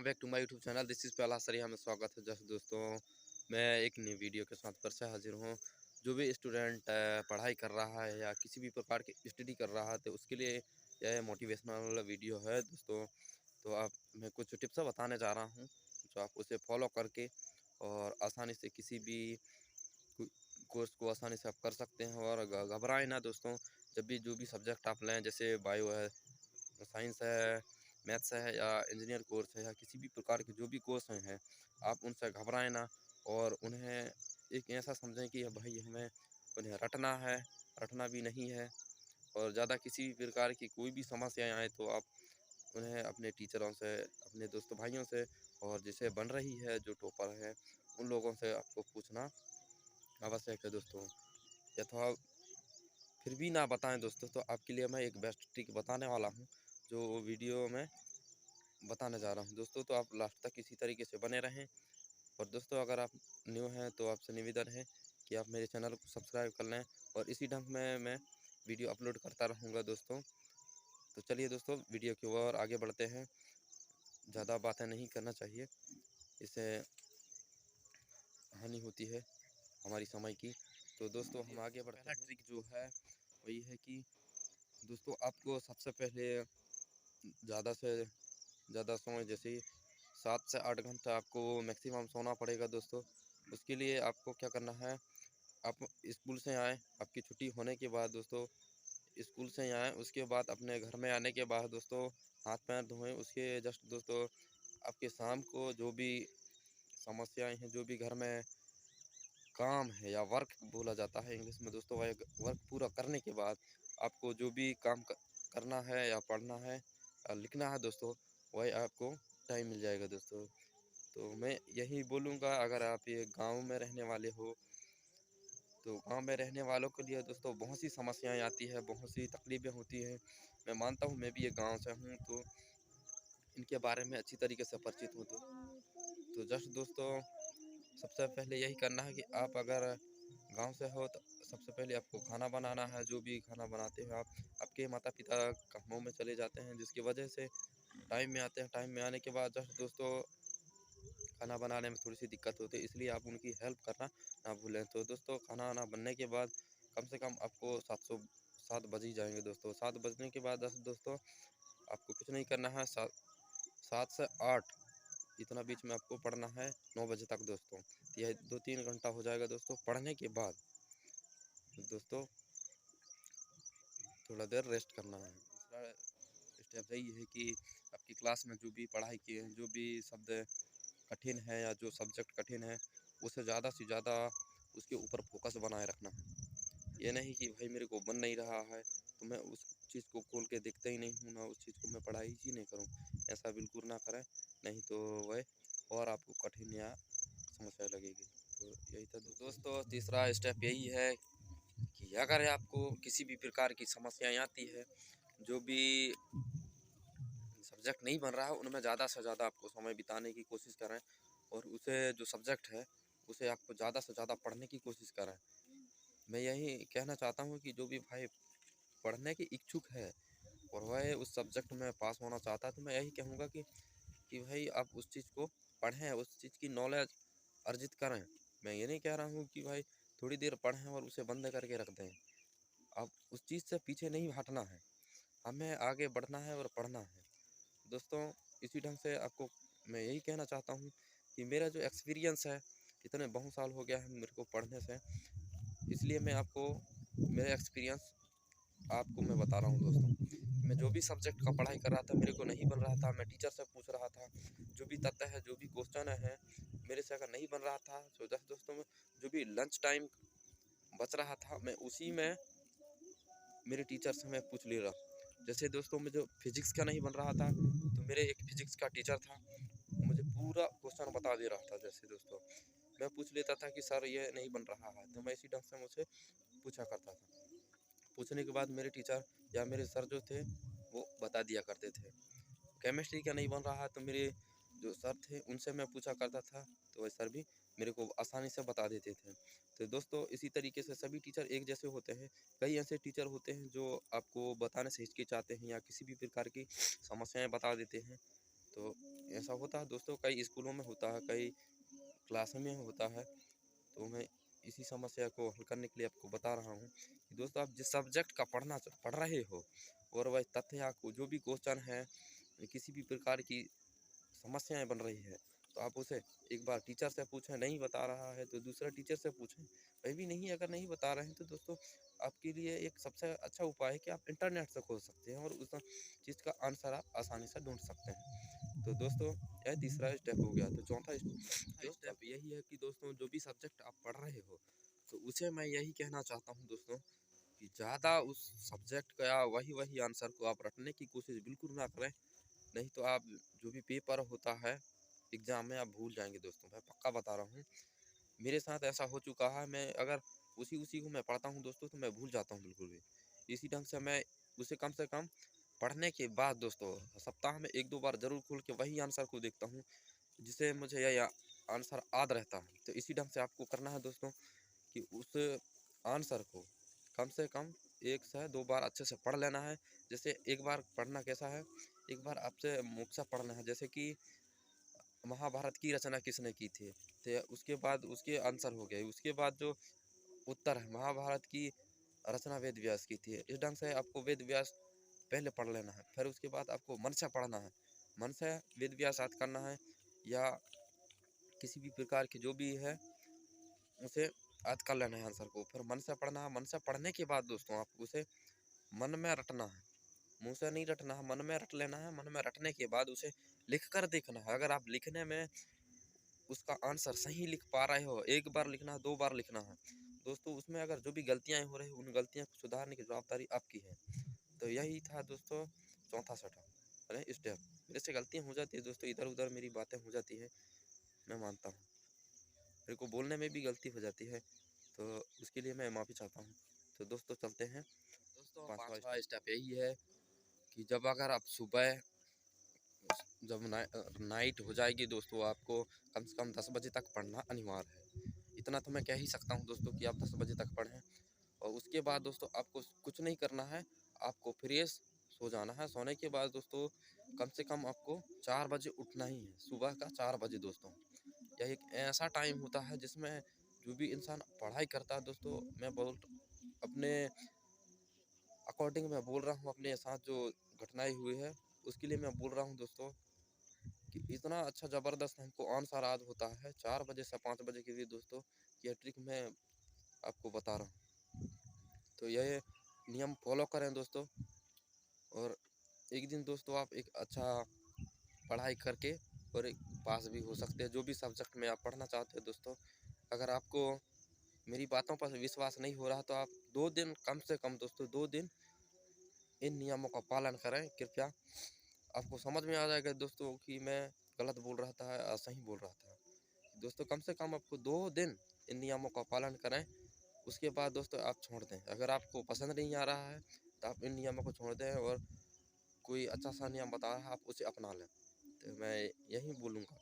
Back to my YouTube channel. This is पहला सरिया में स्वागत है। जैसे दोस्तों, मैं एक नई वीडियो के साथ फिर से हाजिर हूँ। जो भी स्टूडेंट पढ़ाई कर रहा है या किसी भी प्रकार की स्टडी कर रहा है तो उसके लिए यह मोटिवेशनल वीडियो है दोस्तों। तो आप मैं कुछ टिप्स बताने जा रहा हूँ जो आप उसे फॉलो करके और आसानी से किसी भी कोर्स को आसानी से आप कर सकते हैं। और घबराएं ना दोस्तों। जब भी जो भी सब्जेक्ट आप लें, जैसे बायो है, साइंस है, मैथ्स है या इंजीनियर कोर्स है या किसी भी प्रकार के जो भी कोर्स हैं, आप उनसे घबराएं ना। और उन्हें एक ऐसा समझें कि भाई हमें उन्हें रटना है, रटना भी नहीं है। और ज़्यादा किसी भी प्रकार की कोई भी समस्याएं आए तो आप उन्हें अपने टीचरों से, अपने दोस्तों भाइयों से, और जिसे बन रही है जो टॉपर है उन लोगों से आपको पूछना आवश्यक है दोस्तों। या तो फिर भी ना बताएं दोस्तों तो आपके लिए मैं एक बेस्ट ट्रिक बताने वाला हूँ जो वीडियो में बताने जा रहा हूँ दोस्तों। तो आप लास्ट तक इसी तरीके से बने रहें। और दोस्तों, अगर आप न्यू हैं तो आपसे निवेदन है कि आप मेरे चैनल को सब्सक्राइब कर लें और इसी ढंग में मैं वीडियो अपलोड करता रहूँगा दोस्तों। तो चलिए दोस्तों, वीडियो की ओर आगे बढ़ते हैं। ज़्यादा बातें नहीं करना चाहिए, इससे हानि होती है हमारी समय की। तो दोस्तों, हम आगे बढ़ते हैं। पहला ट्रिक जो है वही है कि दोस्तों, आपको सबसे पहले ज़्यादा से ज़्यादा समय, जैसे 7 से 8 घंटा आपको मैक्सिमम सोना पड़ेगा दोस्तों। उसके लिए आपको क्या करना है, आप स्कूल से आएँ, आपकी छुट्टी होने के बाद दोस्तों, स्कूल से आएँ, उसके बाद अपने घर में आने के बाद दोस्तों हाथ पैर धोएँ। उसके जस्ट दोस्तों, आपके शाम को जो भी समस्याएँ हैं, जो भी घर में काम है या वर्क बोला जाता है इंग्लिश में दोस्तों, वह वर्क पूरा करने के बाद आपको जो भी काम करना है या पढ़ना है या लिखना है दोस्तों, वही आपको टाइम मिल जाएगा दोस्तों। तो मैं यही बोलूँगा, अगर आप ये गांव में रहने वाले हो तो गांव में रहने वालों के लिए दोस्तों बहुत सी समस्याएं आती है, बहुत सी तकलीफ़ें होती हैं। मैं मानता हूँ, मैं भी ये गांव से हूँ तो इनके बारे में अच्छी तरीके से परिचित हूँ। तो जस्ट दोस्तों, सबसे पहले यही करना है कि आप अगर गांव से हो तो सबसे पहले आपको खाना बनाना है। जो भी खाना बनाते हो आप, आपके माता पिता कामों में चले जाते हैं जिसकी वजह से टाइम में आते हैं। टाइम में आने के बाद जस्ट दोस्तों, खाना बनाने में थोड़ी सी दिक्कत होती है, इसलिए आप उनकी हेल्प करना ना भूलें। तो दोस्तों, खाना वाना बनने के बाद कम से कम आपको 7 बज ही जाएंगे दोस्तों। 7 बजने के बाद दोस्तों, आपको कुछ नहीं करना है। 7 से 8 इतना बीच में आपको पढ़ना है, 9 बजे तक दोस्तों। तो यह 2-3 घंटा हो जाएगा दोस्तों। पढ़ने के बाद दोस्तों थोड़ा देर रेस्ट करना है। दूसरा स्टेप यही है कि आपकी क्लास में जो भी पढ़ाई किए हैं, जो भी शब्द कठिन है या जो सब्जेक्ट कठिन है, उसे ज़्यादा से ज़्यादा उसके ऊपर फोकस बनाए रखना है। ये नहीं कि भाई मेरे को बन नहीं रहा है तो मैं उस चीज़ को खोल के देखता ही नहीं हूँ, ना उस चीज़ को मैं पढ़ाई ही नहीं करूँ। ऐसा बिल्कुल ना करें, नहीं तो वह और आपको कठिन या समस्या लगेगी। तो यही था दोस्तों। तीसरा स्टेप यही है कि अगर आपको किसी भी प्रकार की समस्याएं आती है, जो भी सब्जेक्ट नहीं बन रहा है, उनमें ज़्यादा से ज़्यादा आपको समय बिताने की कोशिश करें। और उसे जो सब्जेक्ट है उसे आपको ज़्यादा से ज़्यादा पढ़ने की कोशिश करें। मैं यही कहना चाहता हूँ कि जो भी भाई पढ़ने के इच्छुक है और वह उस सब्जेक्ट में पास होना चाहता है, तो मैं यही कहूँगा कि भाई आप उस चीज़ को पढ़ें, उस चीज़ की नॉलेज अर्जित करें। मैं ये नहीं कह रहा हूँ कि भाई थोड़ी देर पढ़ें और उसे बंद करके रख दें। आप उस चीज़ से पीछे नहीं हटना है, हमें आगे बढ़ना है और पढ़ना है दोस्तों। इसी ढंग से आपको मैं यही कहना चाहता हूँ कि मेरा जो एक्सपीरियंस है, इतने बहुत साल हो गया है मेरे को पढ़ने से, इसलिए मैं आपको मेरा एक्सपीरियंस आपको मैं बता रहा हूँ दोस्तों। मैं जो भी सब्जेक्ट का पढ़ाई कर रहा था, मेरे को नहीं बन रहा था, मैं टीचर से पूछ रहा था। जो भी तथ्य है, जो भी क्वेश्चन है, मेरे से अगर नहीं बन रहा था तो दोस्तों में जो भी लंच टाइम बच रहा था, मैं उसी में मेरे टीचर से मैं पूछ ले रहा। जैसे दोस्तों, मुझे फिजिक्स का नहीं बन रहा था तो मेरे एक फिजिक्स का टीचर था, मुझे पूरा क्वेश्चन बता दे रहा था। जैसे दोस्तों, मैं पूछ लेता था कि सर ये नहीं बन रहा है, तो मैं इसी ढंग से मुझे पूछा करता था। पूछने के बाद मेरे टीचर या मेरे सर जो थे वो बता दिया करते थे। केमिस्ट्री का नहीं बन रहा है तो मेरे जो सर थे उनसे मैं पूछा करता था, तो वह सर भी मेरे को आसानी से बता देते थे। तो दोस्तों, इसी तरीके से सभी टीचर एक जैसे होते हैं। कई ऐसे टीचर होते हैं जो आपको बताने से हिचकिचाते हैं या किसी भी प्रकार की समस्याएं बता देते हैं। तो ऐसा होता है दोस्तों, कई स्कूलों में होता है, कई क्लास में होता है। तो मैं इसी समस्या को हल करने के लिए आपको बता रहा हूँ कि दोस्तों, आप जिस सब्जेक्ट का पढ़ रहे हो और वह तथ्य या जो भी क्वेश्चन है, किसी भी प्रकार की समस्याएं बन रही है, तो आप उसे एक बार टीचर से पूछें। नहीं बता रहा है तो दूसरा टीचर से पूछें। वह भी नहीं, अगर नहीं बता रहे हैं तो दोस्तों, आपके लिए एक सबसे अच्छा उपाय है कि आप इंटरनेट से खोज सकते हैं और उस चीज़ का आंसर आप आसानी से ढूंढ सकते हैं। तो दोस्तों, यह तीसरा स्टेप हो गया। तो चौथा स्टेप यही है कि दोस्तों, जो भी सब्जेक्ट आप पढ़ रहे हो, तो उसे मैं यही कहना चाहता हूँ दोस्तों, कि ज़्यादा उस सब्जेक्ट का या वही वही आंसर को आप रटने की कोशिश बिल्कुल ना करें। नहीं तो आप जो भी पेपर होता है एग्ज़ाम में, आप भूल जाएंगे दोस्तों। मैं पक्का बता रहा हूँ, मेरे साथ ऐसा हो चुका है। मैं अगर उसी उसी को मैं पढ़ता हूँ दोस्तों, तो मैं भूल जाता हूँ बिल्कुल भी। इसी ढंग से मैं उसे कम से कम पढ़ने के बाद दोस्तों, सप्ताह में 1-2 बार ज़रूर खोल के वही आंसर को देखता हूँ, जिससे मुझे यह आंसर याद रहता है। तो इसी ढंग से आपको करना है दोस्तों, कि उस आंसर को कम से कम 1 से 2 बार अच्छे से पढ़ लेना है। जैसे एक बार पढ़ना कैसा है, एक बार आपसे मुख से पढ़ना है, जैसे कि महाभारत की रचना किसने की थी, तो उसके बाद उसके आंसर हो गए। उसके बाद जो उत्तर है, महाभारत की रचना वेद व्यास की थी। इस ढंग से आपको वेद व्यास पहले पढ़ लेना है, फिर उसके बाद आपको मन से पढ़ना है। मन से वेद व्यास याद करना है, या किसी भी प्रकार की जो भी है उसे याद कर लेना है आंसर को, फिर मन से पढ़ना है। मन से पढ़ने के बाद दोस्तों, आप उसे मन में रटना है, मुंह से नहीं रटना है, मन में रट लेना है। मन में रटने के बाद उसे लिख कर देखना है। अगर आप लिखने में उसका आंसर सही लिख पा रहे हो, 1 बार लिखना है, 2 बार लिखना है दोस्तों, उसमें अगर जो भी गलतियां हो रही, उन गलतियां को सुधारने की जवाबदारी आपकी है। तो यही था दोस्तों चौथा सेटअप, अरे स्टेप। मेरे से गलतियां हो जाती है दोस्तों, इधर उधर मेरी बातें हो जाती है, मैं मानता हूँ। मेरे को बोलने में भी गलती हो जाती है, तो उसके लिए मैं माफ़ी चाहता हूँ। तो दोस्तों, चलते हैं। दोस्तों, पांचवा स्टेप यही है कि जब अगर आप सुबह, जब नाइट हो जाएगी दोस्तों, आपको कम से कम 10 बजे तक पढ़ना अनिवार्य है। इतना तो मैं कह ही सकता हूँ दोस्तों, कि आप 10 बजे तक पढ़ें। और उसके बाद दोस्तों, आपको कुछ नहीं करना है, आपको फ्रेश सो जाना है। सोने के बाद दोस्तों, कम से कम आपको 4 बजे उठना ही है, सुबह का 4 बजे दोस्तों। यह एक ऐसा टाइम होता है जिसमें जो भी इंसान पढ़ाई करता है दोस्तों, मैं बोल अपने अकॉर्डिंग मैं बोल रहा हूँ, अपने साथ जो घटनाएं हुई है उसके लिए मैं बोल रहा हूँ दोस्तों, कि इतना अच्छा ज़बरदस्त हमको आंसर याद होता है 4 बजे से 5 बजे के लिए दोस्तों। यह ट्रिक मैं आपको बता रहा हूँ, तो यह नियम फॉलो करें दोस्तों। और एक दिन दोस्तों, आप एक अच्छा पढ़ाई करके और एक पास भी हो सकते हैं, जो भी सब्जेक्ट में आप पढ़ना चाहते हैं दोस्तों। अगर आपको मेरी बातों पर विश्वास नहीं हो रहा, तो आप 2 दिन, कम से कम दोस्तों 2 दिन इन नियमों का पालन करें कृपया। आपको समझ में आ जाएगा दोस्तों, कि मैं गलत बोल रहा था या सही बोल रहा था। दोस्तों, कम से कम आपको 2 दिन इन नियमों का पालन करें। उसके बाद दोस्तों, आप छोड़ दें। अगर आपको पसंद नहीं आ रहा है, तो आप इन नियमों को छोड़ दें और कोई अच्छा सा नियम बता रहा है, आप उसे अपना लें। तो मैं यही बोलूँगा।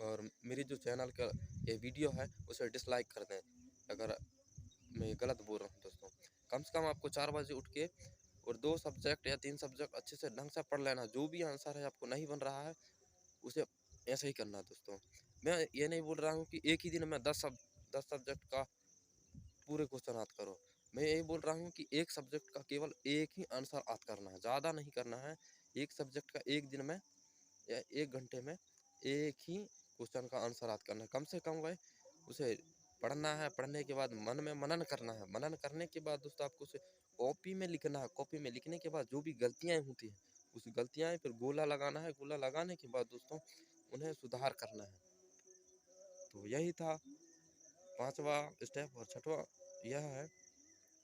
और मेरी जो चैनल का ये वीडियो है, उसे डिसलाइक कर दें अगर मैं गलत बोल रहा हूँ दोस्तों। कम से कम आपको 4 बजे उठ के और 2 सब्जेक्ट या 3 सब्जेक्ट अच्छे से ढंग से पढ़ लेना। जो भी आंसर है आपको नहीं बन रहा है, उसे ऐसे ही करना दोस्तों। मैं ये नहीं बोल रहा हूँ कि एक ही दिन में 10 सब्जेक्ट का पूरे क्वेश्चन याद करो। मैं यही बोल रहा हूँ कि एक सब्जेक्ट का केवल एक ही आंसर याद करना है, ज़्यादा नहीं करना है। एक सब्जेक्ट का एक दिन में या 1 घंटे में एक ही क्वेश्चन का आंसर याद करना है। कम से कम वह उसे पढ़ना है, पढ़ने के बाद मन में मनन करना है। मनन करने के बाद दोस्तों, आपको उसे कॉपी में लिखना है। कॉपी में लिखने के बाद जो भी गलतियाँ होती हैं, उस गलतियाँ फिर गोला लगाना है। गोला लगाने के बाद दोस्तों, उन्हें सुधार करना है। तो यही था 5वां स्टेप। और 6वां यह है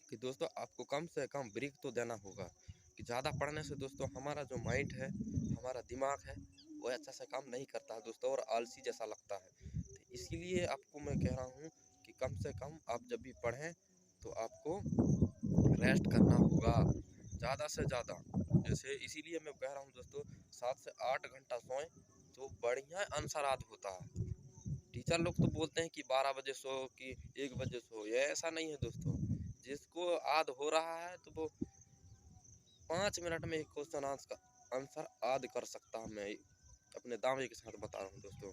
कि दोस्तों, आपको कम से कम ब्रेक तो देना होगा। कि ज़्यादा पढ़ने से दोस्तों, हमारा जो माइंड है, हमारा दिमाग है, वो अच्छा से काम नहीं करता है दोस्तों, और आलसी जैसा लगता है। तो इसीलिए आपको मैं कह रहा हूँ कि कम से कम आप जब भी पढ़ें, तो आपको रेस्ट करना होगा ज़्यादा से ज़्यादा। जैसे इसीलिए मैं कह रहा हूँ दोस्तों, 7 से 8 घंटा सोएं, तो बढ़िया आंसर याद होता है। टीचर लोग तो बोलते हैं कि 12 बजे सो, कि 1 बजे सो। ये ऐसा नहीं है दोस्तों। जिसको याद हो रहा है, तो वो 5 मिनट में एक क्वेश्चन आंसर याद कर सकता है। मैं अपने दावे के साथ बता रहा हूँ दोस्तों।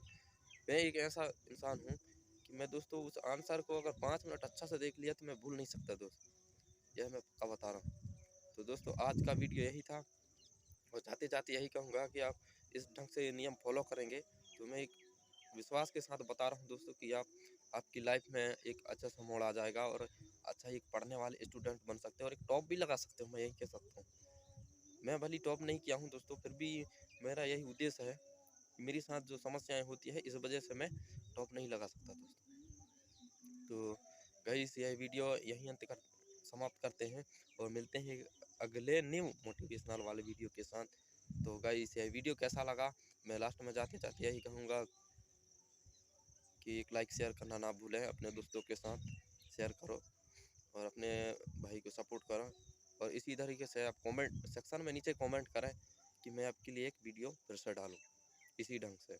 मैं एक ऐसा इंसान हूँ कि मैं दोस्तों उस आंसर को अगर 5 मिनट अच्छा से देख लिया तो मैं भूल नहीं सकता दोस्त, यह मैं पक्का बता रहा हूँ। तो दोस्तों आज का वीडियो यही था, और जाते-जाते यही कहूँगा कि आप इस ढंग से नियम फ़ॉलो करेंगे तो मैं एक विश्वास के साथ बता रहा हूँ दोस्तों कि आप आपकी लाइफ में एक अच्छा सा मोड़ आ जाएगा, और अच्छा एक पढ़ने वाले स्टूडेंट बन सकते हैं, और एक टॉप भी लगा सकते हो, मैं यही कह सकता हूँ। मैं भले टॉप नहीं किया हूँ दोस्तों, फिर भी मेरा यही उद्देश्य है कि मेरे साथ जो समस्याएं होती है इस वजह से मैं टॉप नहीं लगा सकता दोस्तों। तो गाइस यह वीडियो यहीं समाप्त करते हैं, और मिलते हैं अगले न्यू मोटिवेशनल वाले वीडियो के साथ। तो गाइस यह वीडियो कैसा लगा, मैं लास्ट में जाते जाते यही कहूँगा कि एक लाइक शेयर करना ना भूलें, अपने दोस्तों के साथ शेयर करो और अपने भाई को सपोर्ट करो। और इसी तरीके से आप कमेंट सेक्शन में नीचे कमेंट करें कि मैं आपके लिए एक वीडियो फिर से डालूँ इसी ढंग से,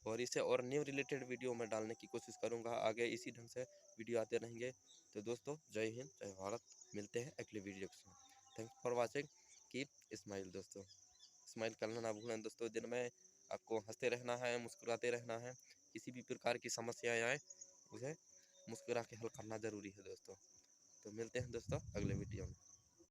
और इसे और न्यू रिलेटेड वीडियो में डालने की कोशिश करूँगा। आगे इसी ढंग से वीडियो आते रहेंगे। तो दोस्तों जय हिंद जय भारत, मिलते हैं अगले वीडियो के साथ। Thanks for watching, keep smile दोस्तों, स्माइल करना ना भूलें दोस्तों। दिन में आपको हंसते रहना है, मुस्कुराते रहना है। किसी भी प्रकार की समस्याएं आए उसे मुस्कुरा के हल करना ज़रूरी है दोस्तों। तो मिलते हैं दोस्तों अगले वीडियो में।